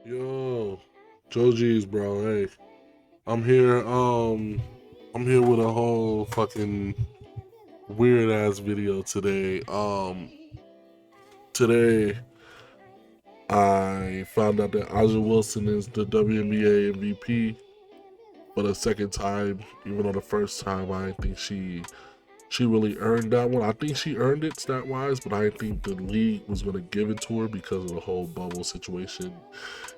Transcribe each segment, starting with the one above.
Yo, Joe G's, bro. Hey, I'm here. I'm here with a whole fucking weird ass video today. Today I found out that Aja Wilson is the WNBA MVP for the second time. Even though the first time I didn't think she really earned that one. I think she earned it stat wise, but I didn't think the league was gonna give it to her because of the whole bubble situation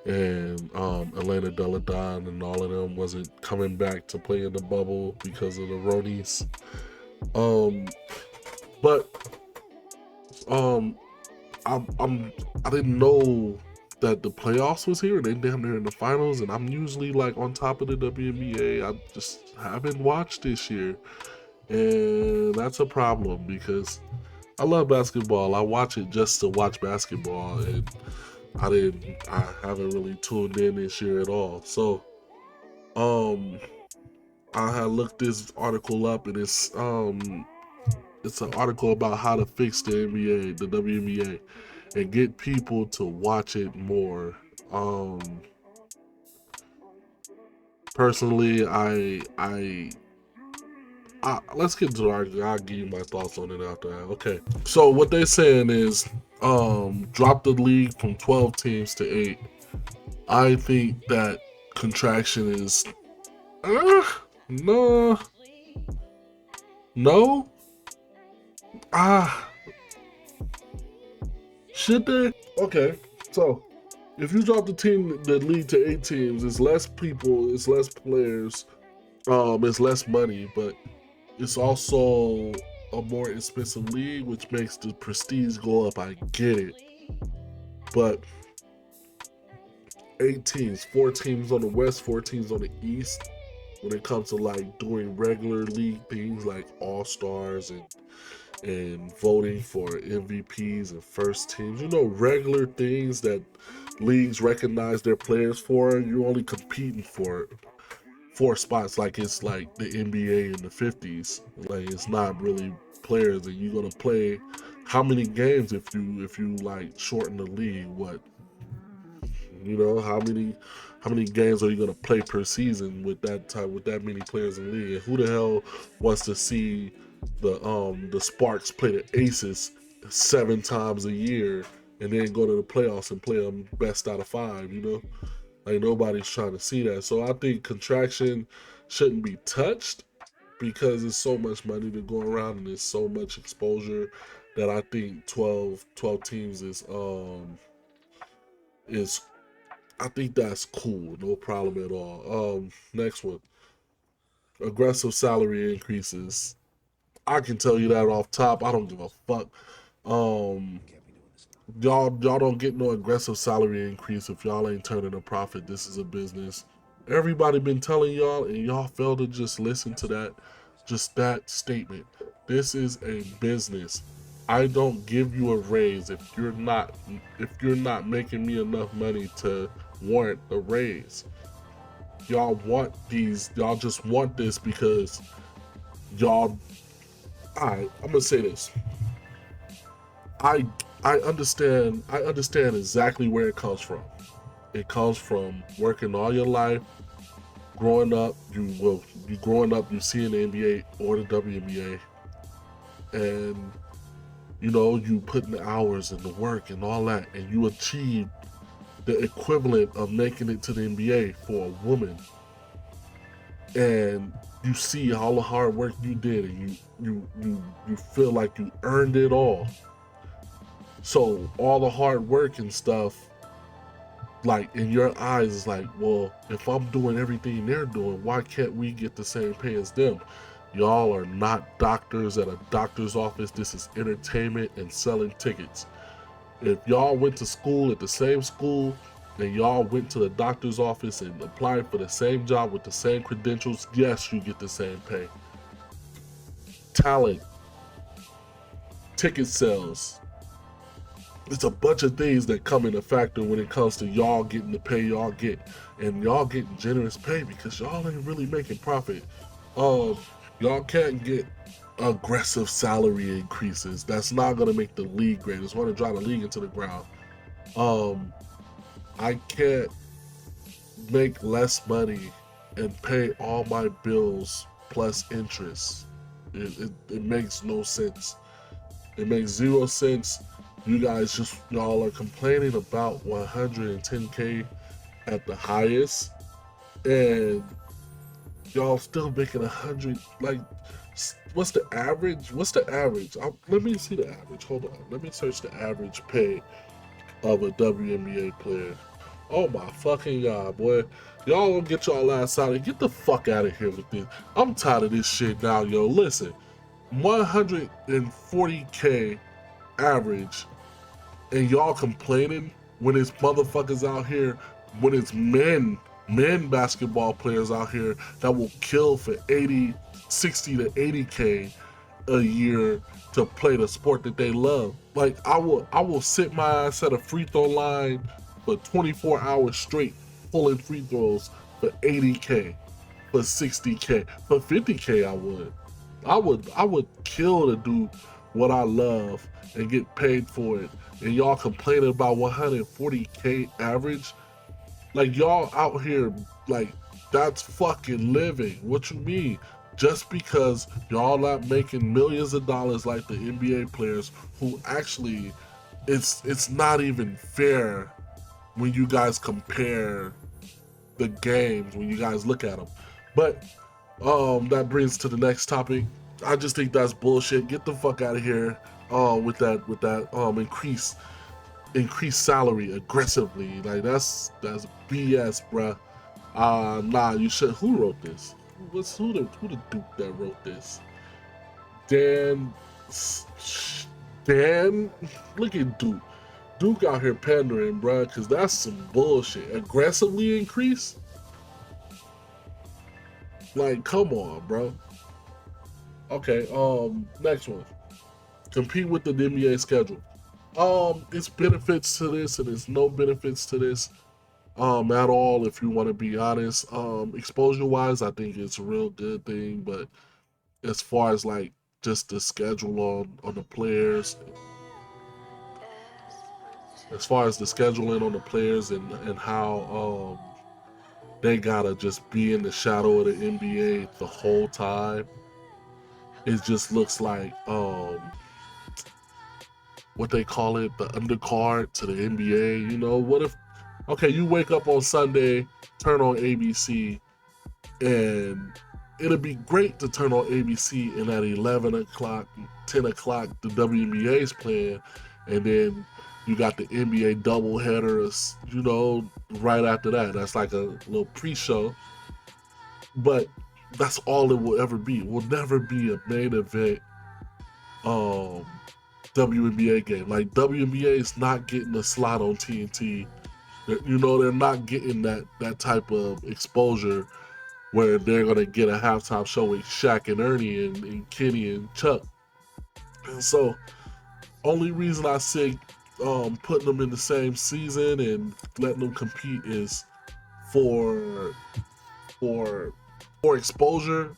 and Atlanta Deladon and all of them wasn't coming back to play in the bubble because of the Ronies. Um, but um, I didn't know that the playoffs was here. They down there in the finals, and I'm usually like on top of the WNBA. I just haven't watched this year, and that's a problem because I love basketball. I watch it just to watch basketball, and I haven't really tuned in this year at all. So, um, I had looked this article up, and it's an article about how to fix the NBA, the WNBA, and get people to watch it more. Um, Personally, let's get to the article. I'll give you my thoughts on it after that. Okay. So what they're saying is, drop the league from 12 teams to 8. I think that contraction is, no, no, ah, should they? Okay, so if you drop the league to 8 teams, it's less people, it's less players, it's less money, but it's also a more expensive league, which makes the prestige go up. I get it, but 8 teams, 4 teams on the West, 4 teams on the East. When it comes to like doing regular league things like All Stars and voting for MVPs and first teams, regular things that leagues recognize their players for. You're only competing for 4 spots, like it's like the NBA in the '50s. Like it's not really players, and you're gonna play how many games if you like shorten the league? What how many games are you gonna play per season with that many players in the league? And who the hell wants to see the Sparks play the Aces 7 times a year and then go to the playoffs and play them best out of 5? Like nobody's trying to see that. So I think contraction shouldn't be touched because there's so much money to go around and there's so much exposure that I think 12 teams is I think that's cool. No problem at all. Next one. Aggressive salary increases. I can tell you that off top. I don't give a fuck. Um, y'all don't get no aggressive salary increase if y'all ain't turning a profit. This is a business. Everybody been telling y'all, and y'all fail to just listen to that, just that statement. This is a business. I don't give you a raise if you're not making me enough money to warrant a raise. Y'all just want this because y'all. Alright, I'm gonna say this. I I understand exactly where it comes from. It comes from working all your life, growing up. You growing up, you see in the NBA or the WNBA, and you put in the hours and the work and all that, and you achieve the equivalent of making it to the NBA for a woman, and you see all the hard work you did, and you feel like you earned it all. So all the hard work and stuff, like in your eyes, is like, well, if I'm doing everything they're doing, why can't we get the same pay as them? Y'all are not doctors at a doctor's office. This is entertainment and selling tickets. If y'all went to school at the same school and y'all went to the doctor's office and applied for the same job with the same credentials, yes, you get the same pay. Talent, ticket sales, it's a bunch of things that come into factor when it comes to y'all getting the pay y'all get, and y'all getting generous pay because y'all ain't really making profit. Um, y'all can't get aggressive salary increases. That's not gonna make the league great. It's gonna drive the league into the ground. Um, I can't make less money and pay all my bills plus interest. It makes no sense. It makes zero sense. You guys just, y'all are complaining about 110K at the highest, and y'all still making 100. Like, what's the average? What's the average? Let me see the average. Hold on. Let me search the average pay of a WNBA player. Oh my fucking god, boy. Y'all gonna get y'all ass out of here. Get the fuck out of here with this. I'm tired of this shit now, yo. Listen, 140K average, and y'all complaining when it's motherfuckers out here, when it's men basketball players out here that will kill for 80, 60 to 80K a year to play the sport that they love. Like I will sit my ass at a free throw line for 24 hours straight, pulling free throws for 80K, for 60K, for 50K. I would kill to do what I love and get paid for it. And y'all complaining about 140K average? Like, y'all out here, like, that's fucking living. What you mean? Just because y'all not making millions of dollars like the NBA players, who actually, it's not even fair when you guys compare the games, when you guys look at them. But that brings to the next topic. I just think that's bullshit. Get the fuck out of here with that increased salary aggressively. Like, that's BS, bruh. Nah, you should. Who wrote this? Who the duke that wrote this? Dan. Dan. Look at Duke. Duke out here pandering, bruh, because that's some bullshit. Aggressively increase? Like, come on, bro. Okay. Next one. Compete with the NBA schedule. It's benefits to this and it's no benefits to this at all, if you want to be honest. Exposure wise, I think it's a real good thing, but as far as like just the schedule on the players, as far as the scheduling on the players and how they gotta just be in the shadow of the NBA the whole time, it just looks like what they call it, the undercard to the NBA. You know, what if, okay, you wake up on Sunday, turn on ABC, and it'll be great to turn on ABC and at 11 o'clock, 10 o'clock, the WNBA is playing, and then you got the NBA doubleheader, you know, right after that. That's like a little pre-show, but that's all it will ever be. It will never be a main event um, WNBA game. Like, WNBA is not getting a slot on TNT. You know, they're not getting that type of exposure where they're gonna get a halftime show with Shaq and Ernie and Kenny and Chuck. And so, only reason I say putting them in the same season and letting them compete is for for for exposure.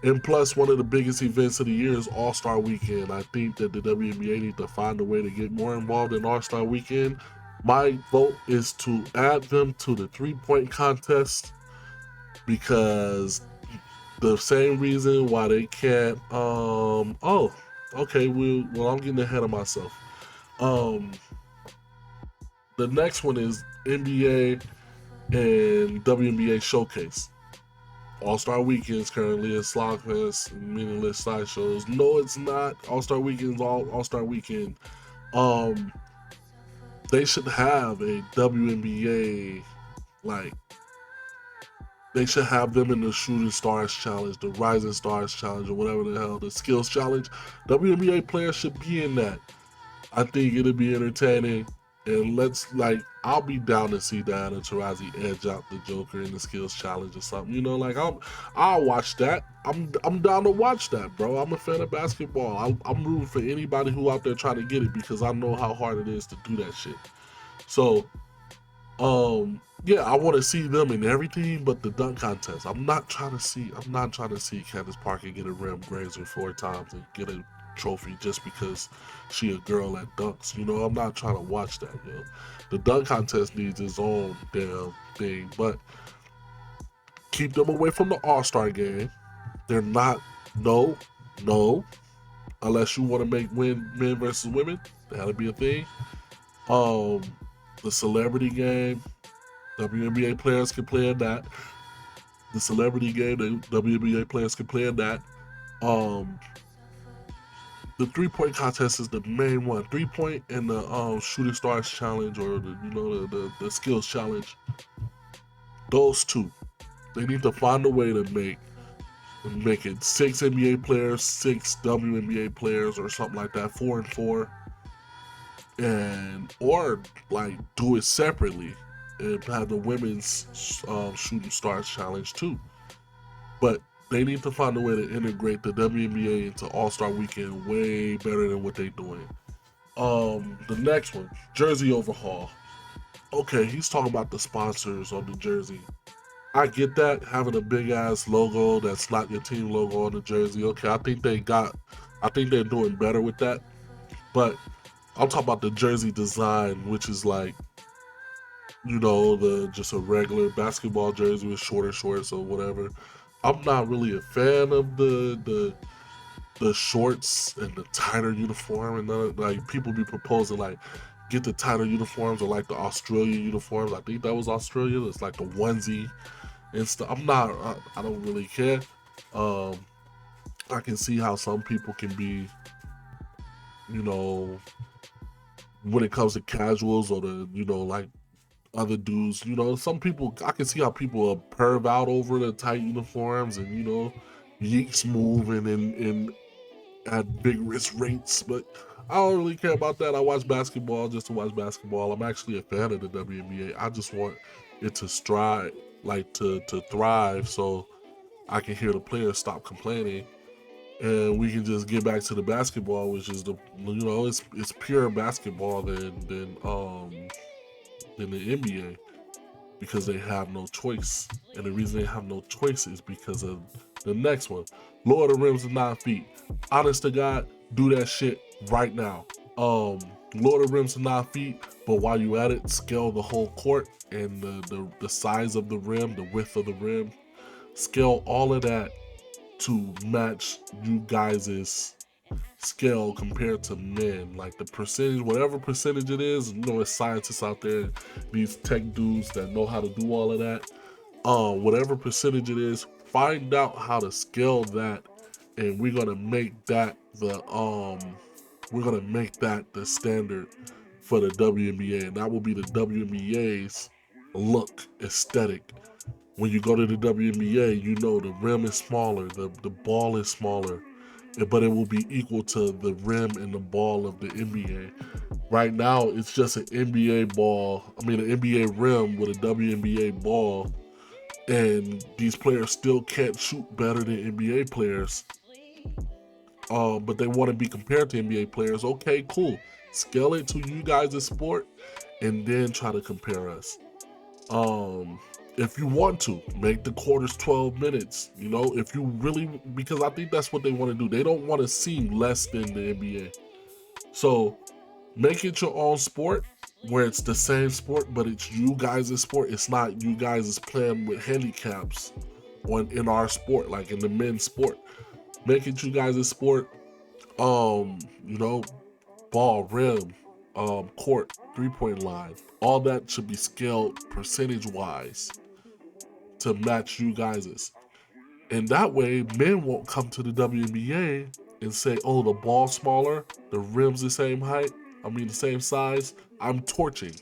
And plus, one of the biggest events of the year is All Star Weekend. I think that the WNBA need to find a way to get more involved in All Star Weekend. My vote is to add them to the 3-point contest, because the same reason why they can't. Oh, okay. Well, I'm getting ahead of myself. Um, the next one is NBA and WNBA Showcase. All Star Weekends currently is Slogfest, meaningless sideshows. No, it's not. All Star Weekend's All Star Weekend. Um, they should have a WNBA, like, they should have them in the Shooting Stars Challenge, the Rising Stars Challenge, or whatever the hell, the Skills Challenge. WNBA players should be in that. I think it'll be entertaining. And I'll be down to see Diana Taurasi edge out the Joker in the Skills Challenge or something. You know, like, I'll watch that. I'm down to watch that, bro. I'm a fan of basketball. I'm rooting for anybody who out there trying to get it, because I know how hard it is to do that shit. So, yeah, I want to see them in everything but the dunk contest. I'm not trying to see Candace Parker get a rim grazer 4 times and get a trophy just because she a girl at dunks. You know, I'm not trying to watch that, yo. The dunk contest needs its own damn thing, but keep them away from the All-Star game. They're not, no, no, unless you want to make men versus women, that'll be a thing. Um, the celebrity game, WNBA players can play in that. The celebrity game, the WNBA players can play in that. Um, the 3-point contest is the main one. 3-point and the shooting stars challenge, or the the skills challenge. Those two, they need to find a way to make it 6 NBA players, 6 WNBA players, or something like that, 4 and 4, and or like do it separately and have the women's shooting stars challenge too. But they need to find a way to integrate the WNBA into All Star Weekend way better than what they're doing. The next one, jersey overhaul. Okay, he's talking about the sponsors on the jersey. I get that, having a big ass logo that's not your team logo on the jersey. Okay, I think they're doing better with that. But I'm talking about the jersey design, which is like, the just a regular basketball jersey with shorter shorts or whatever. I'm not really a fan of the shorts and the tighter uniform, and like people be proposing like get the tighter uniforms or like the Australia uniforms. I think that was Australia. It's like the onesie and stuff. I don't really care. Um, I can see how some people can be, you know, when it comes to casuals or the, like other dudes, some people, I can see how people are perv out over the tight uniforms and, yeeks moving and at vigorous rates, but I don't really care about that. I watch basketball just to watch basketball. I'm actually a fan of the WNBA. I just want it to strive, like to thrive, so I can hear the players stop complaining, and we can just get back to the basketball, which is it's pure basketball than the NBA, because they have no choice. And the reason they have no choice is because of the next one. Lower the rims to 9 feet. Honest to God, do that shit right now. Lower the rims to 9 feet, but while you at it, scale the whole court and the size of the rim, the width of the rim. Scale all of that to match you guys' scale compared to men. Like the percentage, whatever percentage it is, there's scientists out there, these tech dudes that know how to do all of that. Whatever percentage it is, find out how to scale that, and we're gonna make that the standard for the WNBA, and that will be the WNBA's look aesthetic. When you go to the WNBA, the rim is smaller, the ball is smaller, but it will be equal to the rim and the ball of the NBA. Right now, it's just an NBA ball. I mean, an NBA rim with a WNBA ball, and these players still can't shoot better than NBA players. But they want to be compared to NBA players. Okay, cool. Scale it to you guys' sport, and then try to compare us. If you want to make the quarters 12 minutes, if you really, because I think that's what they want to do. They don't want to seem less than the NBA. So make it your own sport, where it's the same sport, but it's you guys' sport. It's not you guys playing with handicaps in our sport, like in the men's sport. Make it you guys' sport. Um, you know, Ball, rim, court, 3-point line. All that should be scaled percentage wise to match you guys's. And that way, men won't come to the WNBA and say, "Oh, the ball's smaller, the rim's the same height. I mean, the same size. I'm torching."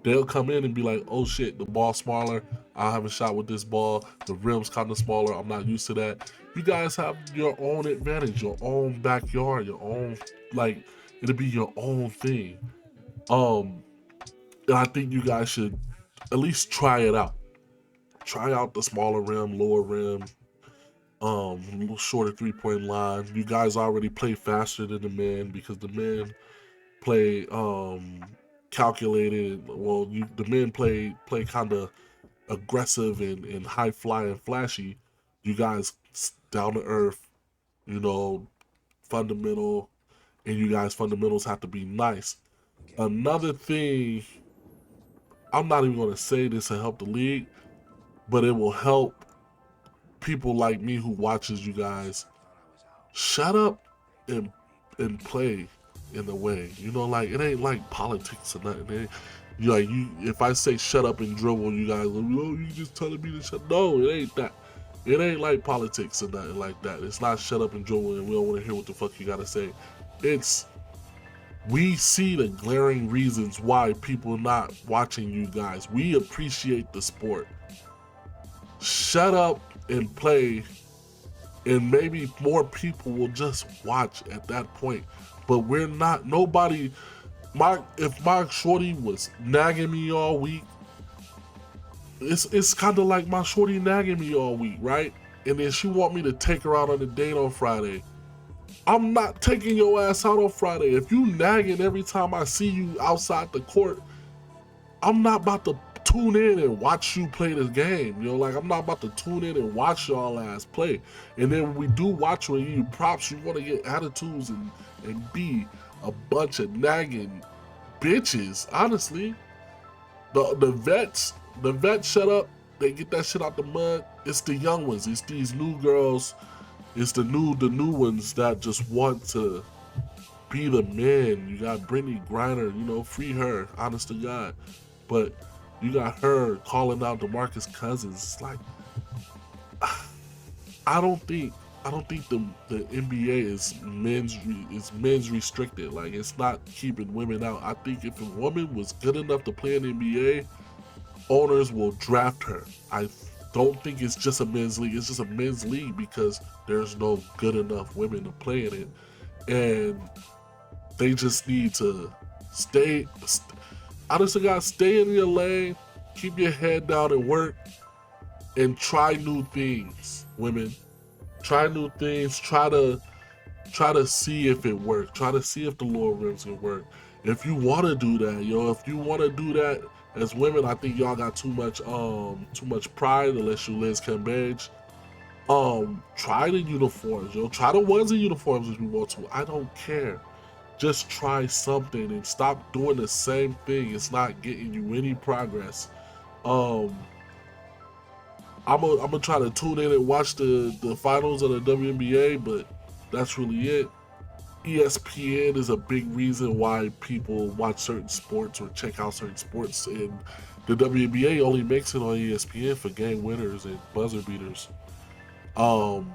They'll come in and be like, "Oh shit, the ball's smaller. I haven't shot with this ball. The rim's kind of smaller. I'm not used to that." You guys have your own advantage, your own backyard, your own, like, it'll be your own thing. Um, and I think you guys should at least try it out. Try out the smaller rim, lower rim, a little shorter 3-point line. You guys already play faster than the men, because the men play calculated. Well, the men play kind of aggressive and high flying, flashy. You guys down to earth, you know, fundamental, and you guys' fundamentals have to be nice. Another thing, I'm not even gonna say this to help the league, but it will help people like me who watches you guys. Shut up and play in a way. You know, like it ain't like politics or nothing. You like you. If I say shut up and dribble, you guys, oh, you just telling me to shut. No, it ain't that. It ain't like politics or nothing like that. It's not shut up and dribble, and we don't want to hear what the fuck you gotta say. It's we see the glaring reasons why people not watching you guys. We appreciate the sport. Shut up and play, and maybe more people will just watch at that point. But we're not. Nobody. If my shorty was nagging me all week, it's kind of like my shorty nagging me all week, right? And then she want me to take her out on a date on Friday. I'm not taking your ass out on Friday. If you nagging every time I see you outside the court, I'm not about to tune in and watch you play this game. You know, like I'm not about to tune in and watch y'all ass play. And then when we do watch you and you props, you want to get attitudes and be a bunch of nagging bitches. Honestly, the vets shut up. They get that shit out the mud. It's the young ones. It's these new girls. It's the new ones that just want to be the men. You got Brittany Griner, you know, free her, honest to God. But you got her calling out DeMarcus Cousins. It's like I don't think the NBA is men's restricted. Like it's not keeping women out. I think if a woman was good enough to play in the NBA, owners will draft her. I don't think it's just a men's league. It's just a men's league because there's no good enough women to play in it, and they just need to stay. Honestly, guys, stay in your lane, keep your head down and work, and try new things. Women, try new things. Try to see if it works. Try to see if the lower rims can work. If you want to do that, if you want to do that as women, I think y'all got too much pride. Unless you Liz Cambage, try the uniforms, try the onesie uniforms if you want to. I don't care. Just try something and stop doing the same thing. It's not getting you any progress. Um, I'm gonna try to tune in and watch the finals of the WNBA, but that's really it. ESPN is a big reason why people watch certain sports or check out certain sports, and the WNBA only makes it on ESPN for game winners and buzzer beaters. Um,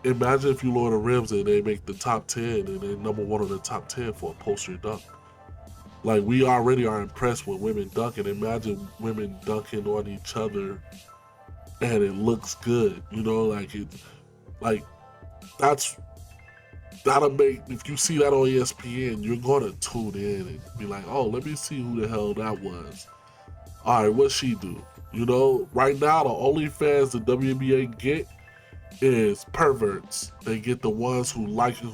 Imagine if you lower the rims and they make the top 10 and they're number one on the top 10 for a poster dunk. Like we already are impressed with women dunking. Imagine women dunking on each other and it looks good. Like that's that'll make, if you see that on ESPN, you're gonna tune in and be like, oh, let me see who the hell that was. All right, what she do? Right now the only fans the WNBA get is perverts. They get the ones who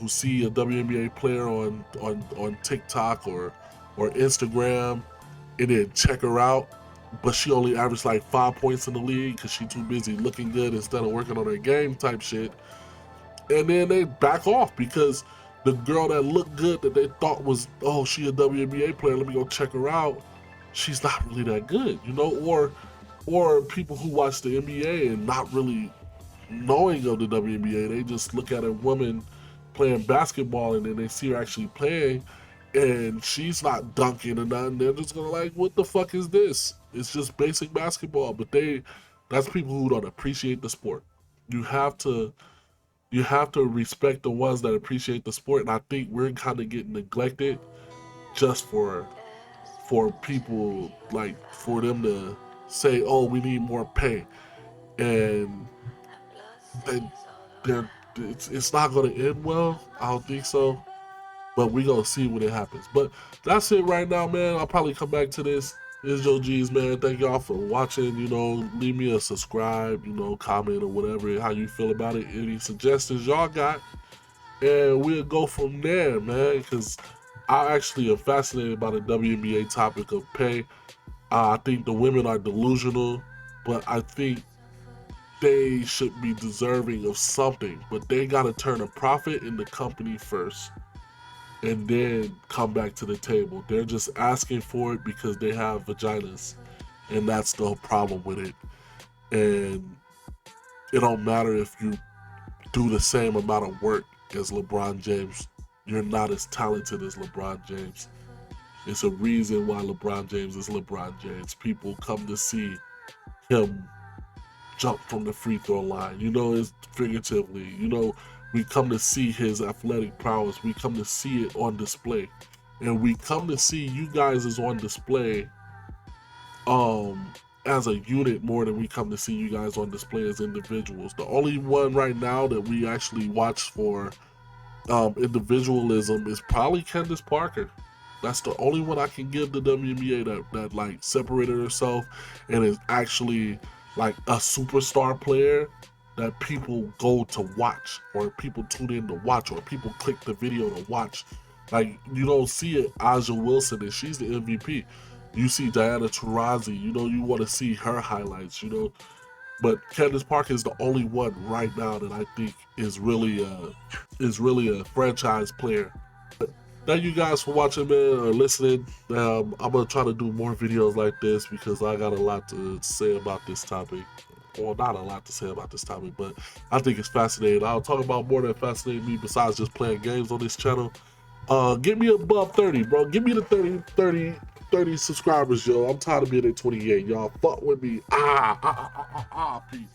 see a WNBA player on TikTok or Instagram and then check her out, but she only averaged like 5 points in the league because she too busy looking good instead of working on her game type shit. And then they back off because the girl that looked good that they thought was, oh, she a WNBA player, let me go check her out, she's not really that good, or people who watch the NBA and not really knowing of the WNBA, they just look at a woman playing basketball and then they see her actually playing and she's not dunking or nothing. They're just gonna like, what the fuck is this? It's just basic basketball. But that's people who don't appreciate the sport. You have to respect the ones that appreciate the sport, and I think we're kind of getting neglected just for people, like for them to say, oh, we need more pay, and they it's not gonna end well. I don't think so, but we gonna see when it happens. But that's it right now, man. I'll probably come back to this. This is Joe G's, man. Thank y'all for watching. Leave me a subscribe, comment or whatever, how you feel about it. Any suggestions y'all got, and we'll go from there, man. Because I actually am fascinated by the WNBA topic of pay. I think the women are delusional, but I think they should be deserving of something, but they gotta turn a profit in the company first and then come back to the table. They're just asking for it because they have vaginas, and that's the problem with it. And it don't matter if you do the same amount of work as LeBron James. You're not as talented as LeBron James. It's a reason why LeBron James is LeBron James. People come to see him jump from the free throw line. You know, it's figuratively. You know, we come to see his athletic prowess. We come to see it on display. And we come to see you guys is on display as a unit more than we come to see you guys on display as individuals. The only one right now that we actually watch for individualism is probably Candace Parker. That's the only one I can give the WNBA that like separated herself and is actually like a superstar player that people go to watch, or people tune in to watch, or people click the video to watch. Like, you don't see it Aja Wilson, and she's the MVP. You see Diana Taurasi, you know, you want to see her highlights, you know. But Candace Parker is the only one right now that I think is really a franchise player. Thank you guys for watching, man, or listening. I'm gonna try to do more videos like this because I got a lot to say about this topic. Well, not a lot to say about this topic, but I think it's fascinating. I'll talk about more that fascinates me besides just playing games on this channel. Get me above 30, bro. Give me the 30 subscribers, yo. I'm tired of being at 28, y'all. Fuck with me. Peace.